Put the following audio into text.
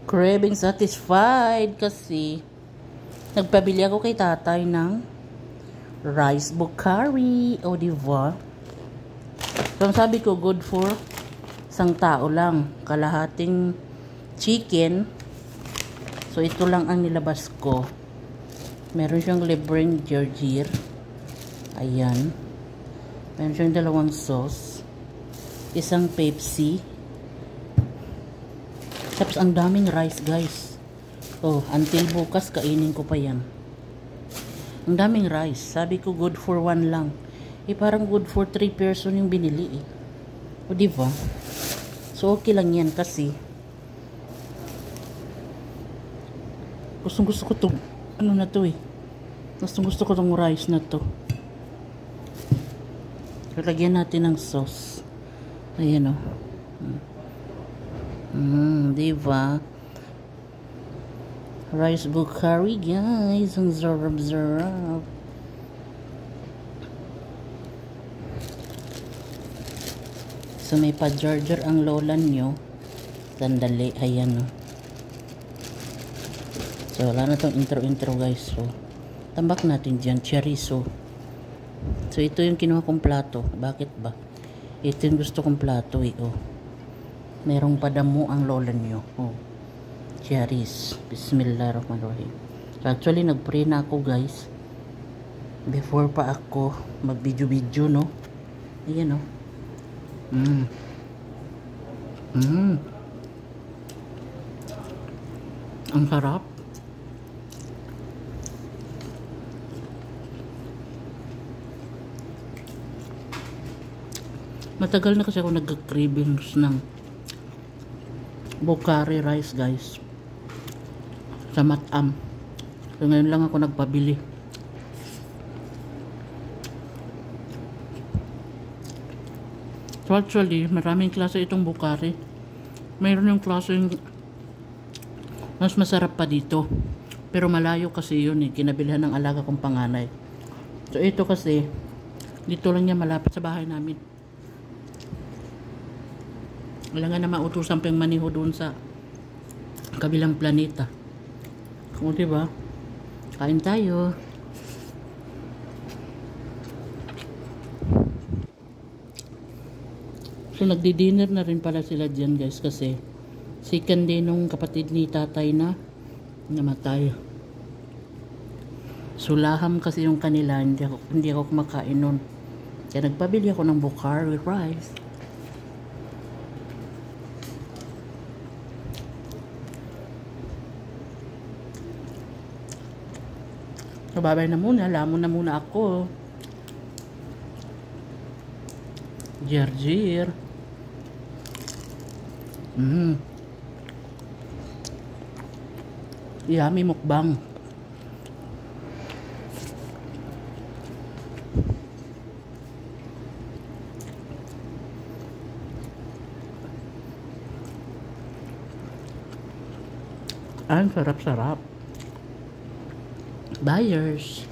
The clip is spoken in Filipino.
Craving satisfied kasi nagpabili ako kay tatay ng rice bukhari. O, diba? So, sabi ko, good for isang tao lang. Kalahating chicken. So, ito lang ang nilabas ko. Meron siyang libreng gergir. Ayan. Meron siyang dalawang sauce. Isang Pepsi. Tapos, ang daming rice, guys. Oh, until bukas, kainin ko pa yan. Ang daming rice. Sabi ko, good for one lang. Parang good for 3 person yung binili eh. O, diba? So, okay lang yan kasi gusto ko to. Ano na to eh. Gusto ko tong rice na to. Lalagyan natin ng sauce. Ayan o. Diba? Rice bukhari, guys. Ang zarap-zarap. So, may pa-jar-jar ang lola nyo. Sandali. Ayan o. So, wala na tong intro-intro, guys. So, tambak natin dyan. Chorizo. So, ito yung kinuha kong plato. Bakit ba? Ito yung gusto kong plato eh. Oh. Merong padamo ang lola nyo. Oh. Cherries. Bismillahirrahmanirrahim. So, actually, nag-pray na ako, guys. Before pa ako mag-video-video, no? Ayan, no? Ang sarap. Matagal na kasi ako nag-cravings ng bukhari rice, guys. Sa Matam. So, ngayon lang ako nagpabili. So, actually, maraming klase itong bukhari. Mayroon yung klase yung mas masarap pa dito. Pero malayo kasi yun eh. Kinabilhan ng alaga kong panganay. So, ito kasi, dito lang niya malapit sa bahay namin. Wala nga na mautusan pang maniho doon sa kabilang planeta. O, diba? Kain tayo. So, nagdi-dinner na rin pala sila dyan, guys, kasi second day nung kapatid ni tatay na namatay. So, laham kasi yung kanila, hindi ako kumakain nun. Kaya nagpabili ako ng bukhari rice. So, babay na muna. Lamon na muna ako. Gergir. Yummy mukbang. Ang sarap-sarap. Buyers.